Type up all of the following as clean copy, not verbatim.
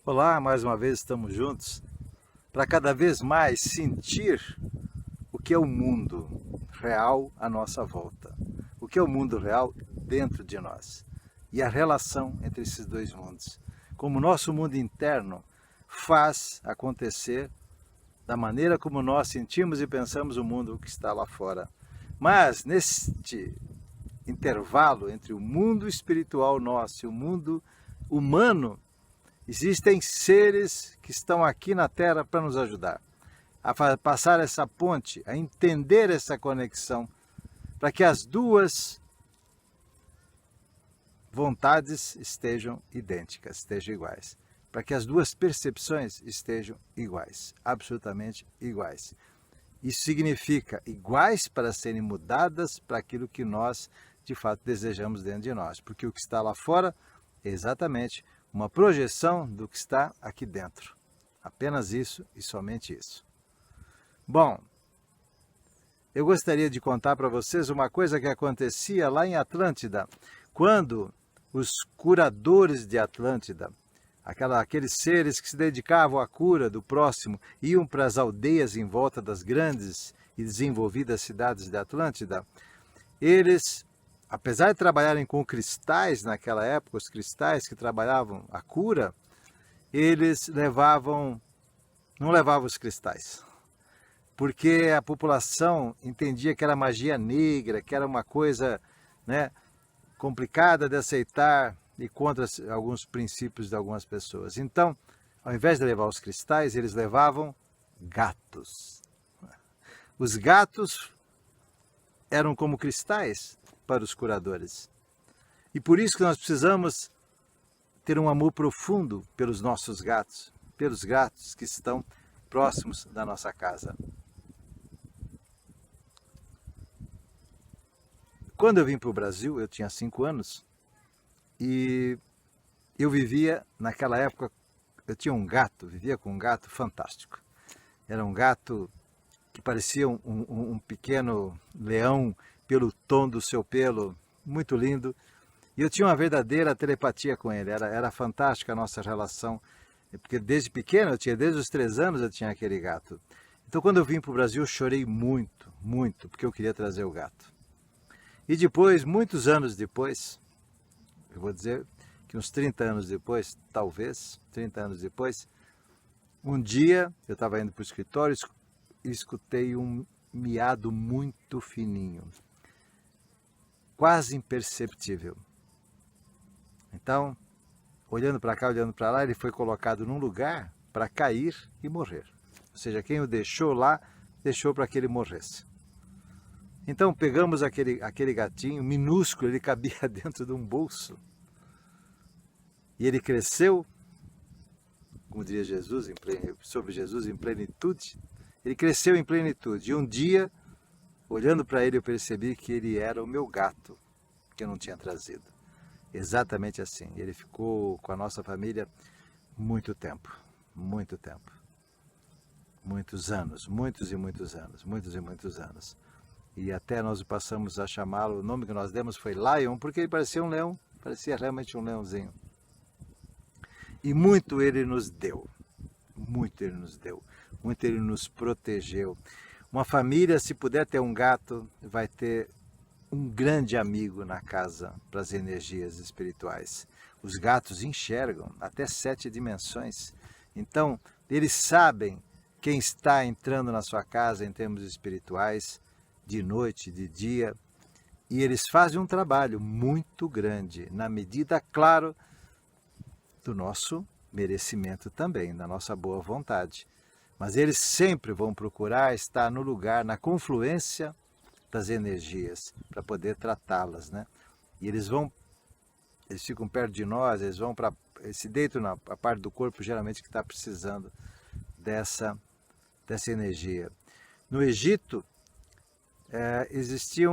Olá, mais uma vez estamos juntos para cada vez mais sentir o que é o mundo real à nossa volta. O que é o mundo real dentro de nós e a relação entre esses dois mundos. Como o nosso mundo interno faz acontecer da maneira como nós sentimos e pensamos o mundo que está lá fora. Mas neste intervalo entre o mundo espiritual nosso e o mundo humano, existem seres que estão aqui na Terra para nos ajudar a passar essa ponte, a entender essa conexão, para que as duas vontades estejam idênticas, estejam iguais, para que as duas percepções estejam iguais, absolutamente iguais. Isso significa iguais para serem mudadas para aquilo que nós de fato desejamos dentro de nós, porque o que está lá fora é exatamente uma projeção do que está aqui dentro. Apenas isso e somente isso. Bom, eu gostaria de contar para vocês uma coisa que acontecia lá em Atlântida, quando os curadores de Atlântida, aqueles seres que se dedicavam à cura do próximo, iam para as aldeias em volta das grandes e desenvolvidas cidades de Atlântida, eles, apesar de trabalharem com cristais naquela época, os cristais que trabalhavam a cura, eles não levavam os cristais, porque a população entendia que era magia negra, que era uma coisa, né, complicada de aceitar e contra alguns princípios de algumas pessoas. Então, ao invés de levar os cristais, eles levavam gatos. Os gatos eram como cristais para os curadores. E por isso que nós precisamos ter um amor profundo pelos nossos gatos, pelos gatos que estão próximos da nossa casa. Quando eu vim para o Brasil, eu tinha 5 anos, e eu vivia, naquela época, eu tinha um gato, vivia com um gato fantástico. Era um gato que parecia um pequeno leão pelo tom do seu pelo, muito lindo. E eu tinha uma verdadeira telepatia com ele, era fantástica a nossa relação, porque desde pequeno, desde os 3 anos eu tinha aquele gato. Então quando eu vim para o Brasil eu chorei muito, muito, porque eu queria trazer o gato. E depois, muitos anos depois, eu vou dizer que uns 30 anos depois, talvez, 30 anos depois, um dia eu estava indo para o escritório e escutei um miado muito fininho, quase imperceptível. Então, olhando para cá, olhando para lá, ele foi colocado num lugar para cair e morrer. Ou seja, quem o deixou lá, deixou para que ele morresse. Então pegamos aquele gatinho minúsculo, ele cabia dentro de um bolso. E ele cresceu, como diria Jesus, sobre Jesus em plenitude. Ele cresceu em plenitude. E um dia, olhando para ele, eu percebi que ele era o meu gato, que eu não tinha trazido. Exatamente assim. Ele ficou com a nossa família muito tempo. Muito tempo. Muitos anos, muitos e muitos anos, muitos e muitos anos. E até nós passamos a chamá-lo, o nome que nós demos foi Lion, porque ele parecia um leão, parecia realmente um leãozinho. E muito ele nos deu, muito ele nos deu, muito ele nos protegeu. Uma família, se puder ter um gato, vai ter um grande amigo na casa para as energias espirituais. Os gatos enxergam até 7 dimensões, então eles sabem quem está entrando na sua casa em termos espirituais, de noite, de dia, e eles fazem um trabalho muito grande, na medida, claro, do nosso merecimento também, da nossa boa vontade. Mas eles sempre vão procurar estar no lugar, na confluência das energias, para poder tratá-las, né? E eles ficam perto de nós, eles se deitam na parte do corpo, geralmente, que está precisando dessa energia. No Egito, existia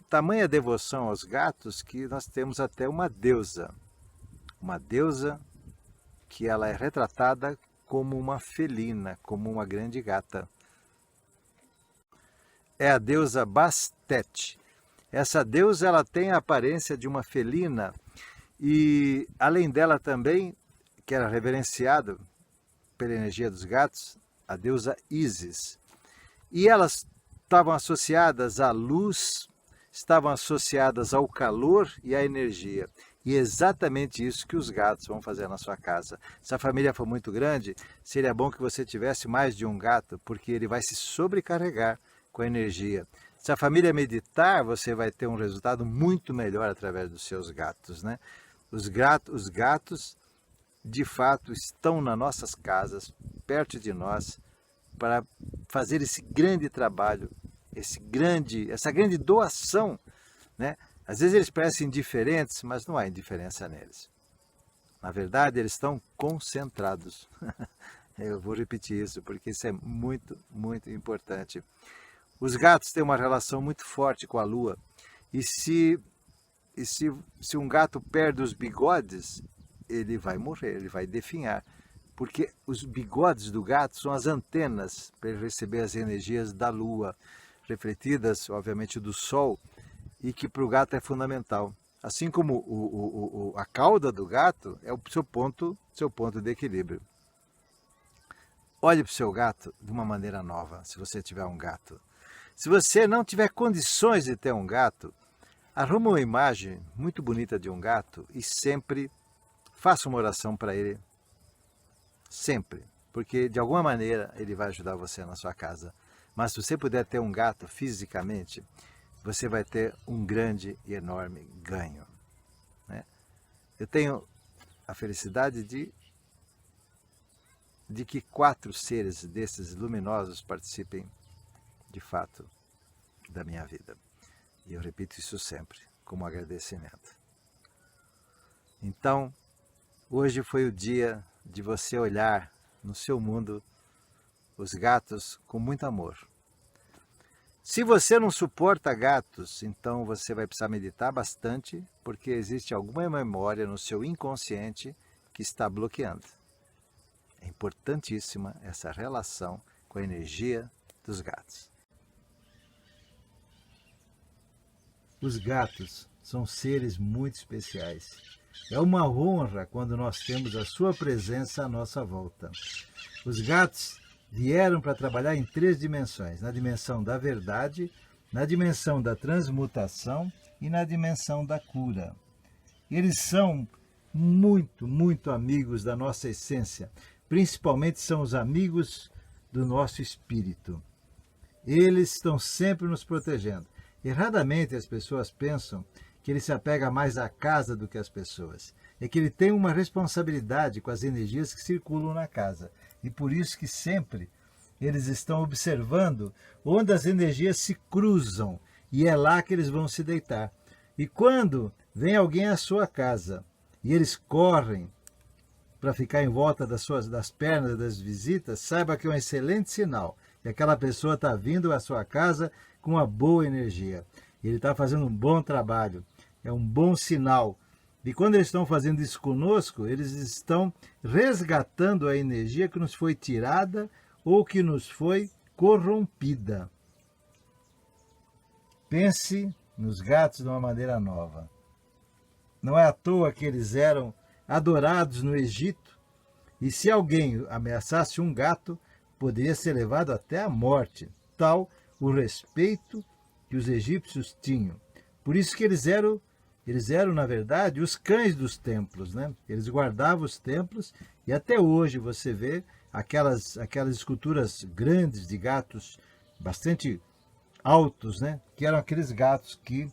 tamanha devoção aos gatos que nós temos até uma deusa que ela é retratada como uma felina, como uma grande gata. É a deusa Bastet. Essa deusa ela tem a aparência de uma felina e, além dela também, que era reverenciado pela energia dos gatos, a deusa Ísis. E elas estavam associadas à luz, estavam associadas ao calor e à energia. E é exatamente isso que os gatos vão fazer na sua casa. Se a família for muito grande, seria bom que você tivesse mais de um gato, porque ele vai se sobrecarregar com a energia. Se a família meditar, você vai ter um resultado muito melhor através dos seus gatos, né? Os gatos, de fato, estão nas nossas casas, perto de nós, para fazer esse grande trabalho, essa grande doação, né? Às vezes eles parecem indiferentes, mas não há indiferença neles. Na verdade, eles estão concentrados. Eu vou repetir isso, porque isso é muito, muito importante. Os gatos têm uma relação muito forte com a lua. E se um gato perde os bigodes, ele vai morrer, ele vai definhar. Porque os bigodes do gato são as antenas para ele receber as energias da lua, refletidas, obviamente, do sol, e que para o gato é fundamental. Assim como a cauda do gato é o seu ponto de equilíbrio. Olhe para o seu gato de uma maneira nova, se você tiver um gato. Se você não tiver condições de ter um gato, arruma uma imagem muito bonita de um gato e sempre faça uma oração para ele. Sempre. Porque de alguma maneira ele vai ajudar você na sua casa. Mas se você puder ter um gato fisicamente, você vai ter um grande e enorme ganho, né? Eu tenho a felicidade de que 4 seres desses luminosos participem, de fato, da minha vida. E eu repito isso sempre, como agradecimento. Então, hoje foi o dia de você olhar no seu mundo os gatos com muito amor. Se você não suporta gatos, então você vai precisar meditar bastante, porque existe alguma memória no seu inconsciente que está bloqueando. É importantíssima essa relação com a energia dos gatos. Os gatos são seres muito especiais. É uma honra quando nós temos a sua presença à nossa volta. Os gatos vieram para trabalhar em 3 dimensões, na dimensão da verdade, na dimensão da transmutação e na dimensão da cura. Eles são muito, muito amigos da nossa essência, principalmente são os amigos do nosso espírito. Eles estão sempre nos protegendo. Erradamente as pessoas pensam que ele se apega mais à casa do que às pessoas. É que ele tem uma responsabilidade com as energias que circulam na casa. E por isso que sempre eles estão observando onde as energias se cruzam. E é lá que eles vão se deitar. E quando vem alguém à sua casa e eles correm para ficar em volta das pernas das visitas, saiba que é um excelente sinal. Que aquela pessoa está vindo à sua casa com uma boa energia. Ele está fazendo um bom trabalho. É um bom sinal. E quando eles estão fazendo isso conosco, eles estão resgatando a energia que nos foi tirada ou que nos foi corrompida. Pense nos gatos de uma maneira nova. Não é à toa que eles eram adorados no Egito, e se alguém ameaçasse um gato, poderia ser levado até a morte. Tal o respeito que os egípcios tinham. Por isso que eles eram, na verdade, os cães dos templos, né? Eles guardavam os templos e até hoje você vê aquelas esculturas grandes de gatos bastante altos, né? Que eram aqueles gatos que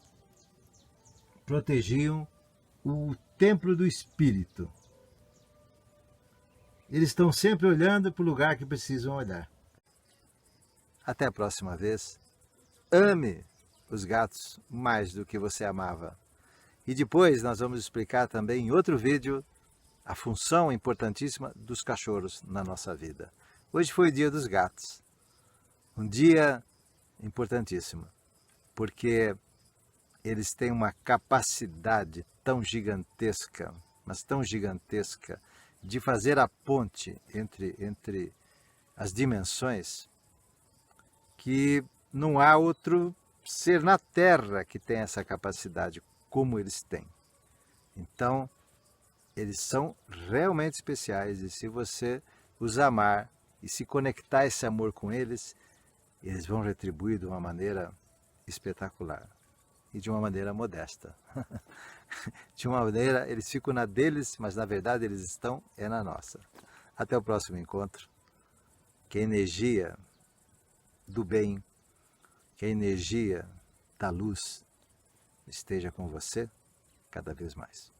protegiam o templo do espírito. Eles estão sempre olhando para o lugar que precisam olhar. Até a próxima vez. Ame os gatos mais do que você amava. E depois nós vamos explicar também em outro vídeo a função importantíssima dos cachorros na nossa vida. Hoje foi o dia dos gatos. Um dia importantíssimo, porque eles têm uma capacidade tão gigantesca, mas tão gigantesca, de fazer a ponte entre as dimensões, que não há outro ser na Terra que tem essa capacidade como eles têm. Então, eles são realmente especiais, e se você os amar e se conectar esse amor com eles, eles vão retribuir de uma maneira espetacular e de uma maneira modesta. De uma maneira, eles ficam na deles, mas na verdade eles estão na nossa. Até o próximo encontro. Que a energia do bem, que a energia da luz esteja com você cada vez mais.